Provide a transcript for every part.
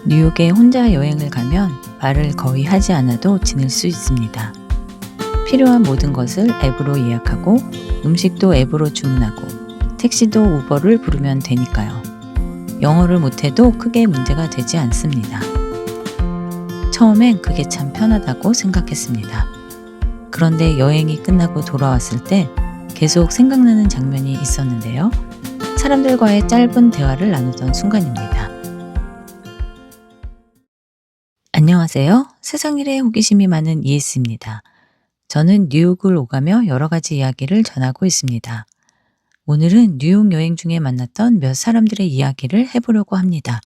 뉴욕에 혼자 여행을 가면 말을 거의 하지 않아도 지낼 수 있습니다. 필요한 모든 것을 앱으로 예약하고 음식도 앱으로 주문하고 택시도 우버를 부르면 되니까요. 영어를 못해도 크게 문제가 되지 않습니다. 처음엔 그게 참 편하다고 생각했습니다. 그런데 여행이 끝나고 돌아왔을 때 계속 생각나는 장면이 있었는데요. 사람들과의 짧은 대화를 나누던 순간입니다. 안녕하세요. 세상 일에 호기심이 많은 이에스입니다. 저는 뉴욕을 오가며 여러 가지 이야기를 전하고 있습니다. 오늘은 뉴욕 여행 중에 만났던 몇 사람들의 이야기를 해보려고 합니다.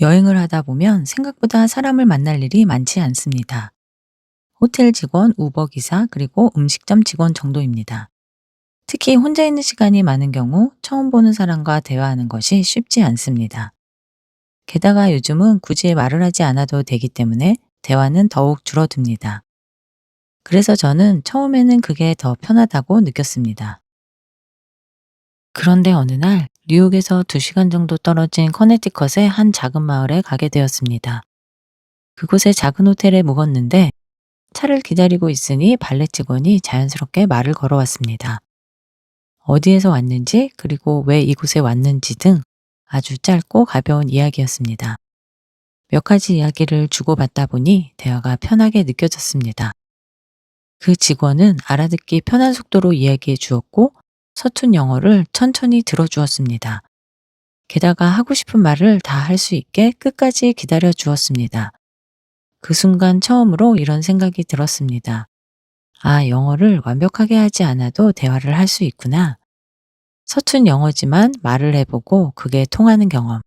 여행을 하다 보면 생각보다 사람을 만날 일이 많지 않습니다. 호텔 직원, 우버 기사, 그리고 음식점 직원 정도입니다. 특히 혼자 있는 시간이 많은 경우 처음 보는 사람과 대화하는 것이 쉽지 않습니다. 게다가 요즘은 굳이 말을 하지 않아도 되기 때문에 대화는 더욱 줄어듭니다. 그래서 저는 처음에는 그게 더 편하다고 느꼈습니다. 그런데 어느 날 뉴욕에서 2시간 정도 떨어진 커네티컷의 한 작은 마을에 가게 되었습니다. 그곳의 작은 호텔에 묵었는데 차를 기다리고 있으니 발레 직원이 자연스럽게 말을 걸어왔습니다. 어디에서 왔는지 그리고 왜 이곳에 왔는지 등 아주 짧고 가벼운 이야기였습니다. 몇 가지 이야기를 주고받다 보니 대화가 편하게 느껴졌습니다. 그 직원은 알아듣기 편한 속도로 이야기해 주었고 서툰 영어를 천천히 들어주었습니다. 게다가 하고 싶은 말을 다 할 수 있게 끝까지 기다려 주었습니다. 그 순간 처음으로 이런 생각이 들었습니다. 아, 영어를 완벽하게 하지 않아도 대화를 할 수 있구나. 서툰 영어지만 말을 해보고 그게 통하는 경험.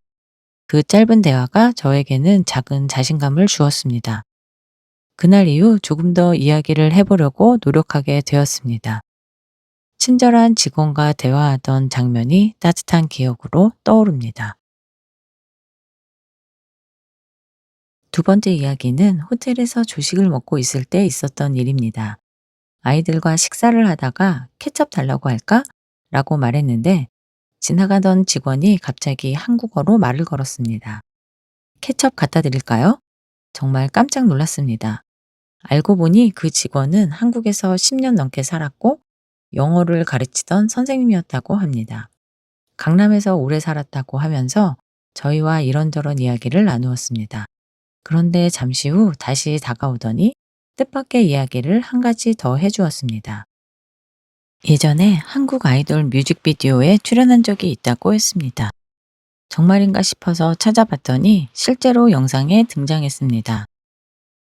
그 짧은 대화가 저에게는 작은 자신감을 주었습니다. 그날 이후 조금 더 이야기를 해보려고 노력하게 되었습니다. 친절한 직원과 대화하던 장면이 따뜻한 기억으로 떠오릅니다. 두 번째 이야기는 호텔에서 조식을 먹고 있을 때 있었던 일입니다. 아이들과 식사를 하다가 케첩 달라고 할까? 라고 말했는데 지나가던 직원이 갑자기 한국어로 말을 걸었습니다. 케첩 갖다 드릴까요? 정말 깜짝 놀랐습니다. 알고 보니 그 직원은 한국에서 10년 넘게 살았고 영어를 가르치던 선생님이었다고 합니다. 강남에서 오래 살았다고 하면서 저희와 이런저런 이야기를 나누었습니다. 그런데 잠시 후 다시 다가오더니 뜻밖의 이야기를 한 가지 더 해주었습니다. 예전에 한국 아이돌 뮤직비디오에 출연한 적이 있다고 했습니다. 정말인가 싶어서 찾아봤더니 실제로 영상에 등장했습니다.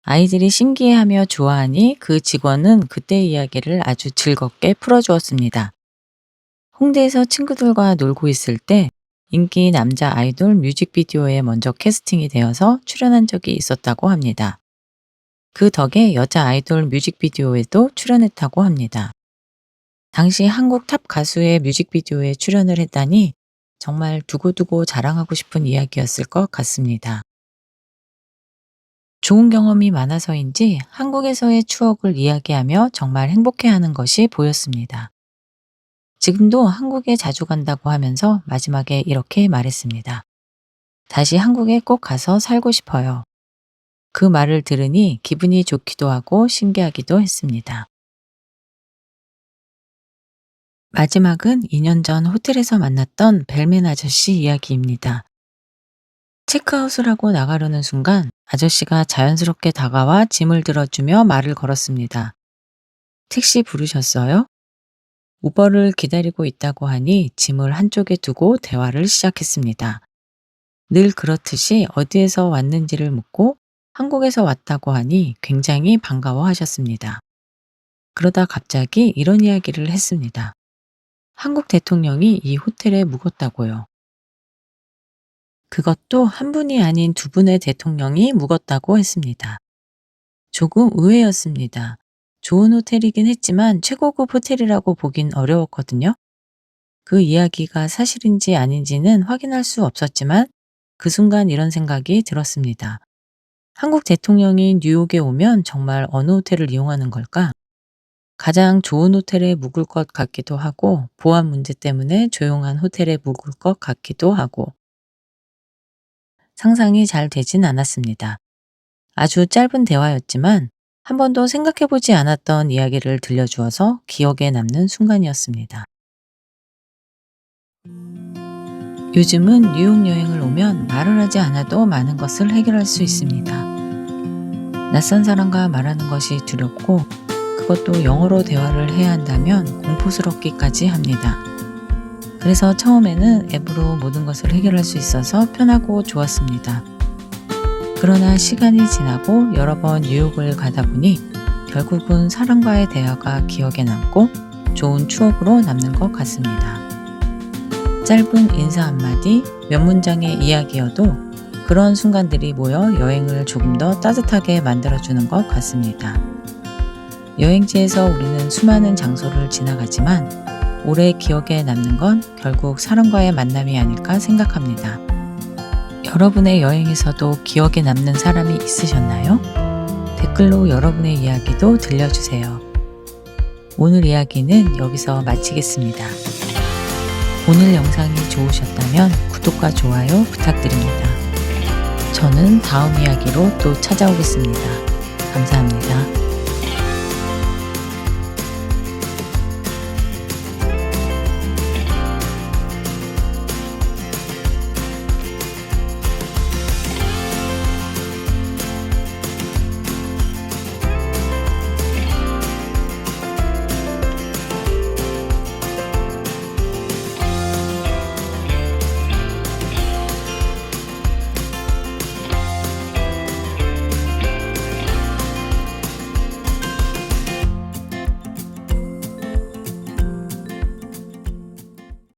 아이들이 신기해하며 좋아하니 그 직원은 그때 이야기를 아주 즐겁게 풀어주었습니다. 홍대에서 친구들과 놀고 있을 때 인기 남자 아이돌 뮤직비디오에 먼저 캐스팅이 되어서 출연한 적이 있었다고 합니다. 그 덕에 여자 아이돌 뮤직비디오에도 출연했다고 합니다. 당시 한국 탑 가수의 뮤직비디오에 출연을 했다니 정말 두고두고 자랑하고 싶은 이야기였을 것 같습니다. 좋은 경험이 많아서인지 한국에서의 추억을 이야기하며 정말 행복해하는 것이 보였습니다. 지금도 한국에 자주 간다고 하면서 마지막에 이렇게 말했습니다. 다시 한국에 꼭 가서 살고 싶어요. 그 말을 들으니 기분이 좋기도 하고 신기하기도 했습니다. 마지막은 2년 전 호텔에서 만났던 벨맨 아저씨 이야기입니다. 체크아웃을 하고 나가려는 순간 아저씨가 자연스럽게 다가와 짐을 들어주며 말을 걸었습니다. 택시 부르셨어요? 우버를 기다리고 있다고 하니 짐을 한쪽에 두고 대화를 시작했습니다. 늘 그렇듯이 어디에서 왔는지를 묻고 한국에서 왔다고 하니 굉장히 반가워하셨습니다. 그러다 갑자기 이런 이야기를 했습니다. 한국 대통령이 이 호텔에 묵었다고요. 그것도 한 분이 아닌 두 분의 대통령이 묵었다고 했습니다. 조금 의외였습니다. 좋은 호텔이긴 했지만 최고급 호텔이라고 보긴 어려웠거든요. 그 이야기가 사실인지 아닌지는 확인할 수 없었지만 그 순간 이런 생각이 들었습니다. 한국 대통령이 뉴욕에 오면 정말 어느 호텔을 이용하는 걸까? 가장 좋은 호텔에 묵을 것 같기도 하고 보안 문제 때문에 조용한 호텔에 묵을 것 같기도 하고 상상이 잘 되진 않았습니다. 아주 짧은 대화였지만 한 번도 생각해보지 않았던 이야기를 들려주어서 기억에 남는 순간이었습니다. 요즘은 뉴욕 여행을 오면 말을 하지 않아도 많은 것을 해결할 수 있습니다. 낯선 사람과 말하는 것이 두렵고 그것도 영어로 대화를 해야 한다면 공포스럽기까지 합니다. 그래서 처음에는 앱으로 모든 것을 해결할 수 있어서 편하고 좋았습니다. 그러나 시간이 지나고 여러 번 뉴욕을 가다 보니 결국은 사람과의 대화가 기억에 남고 좋은 추억으로 남는 것 같습니다. 짧은 인사 한마디, 몇 문장의 이야기여도 그런 순간들이 모여 여행을 조금 더 따뜻하게 만들어주는 것 같습니다. 여행지에서 우리는 수많은 장소를 지나가지만 오래 기억에 남는 건 결국 사람과의 만남이 아닐까 생각합니다. 여러분의 여행에서도 기억에 남는 사람이 있으셨나요? 댓글로 여러분의 이야기도 들려주세요. 오늘 이야기는 여기서 마치겠습니다. 오늘 영상이 좋으셨다면 구독과 좋아요 부탁드립니다. 저는 다음 이야기로 또 찾아오겠습니다. 감사합니다.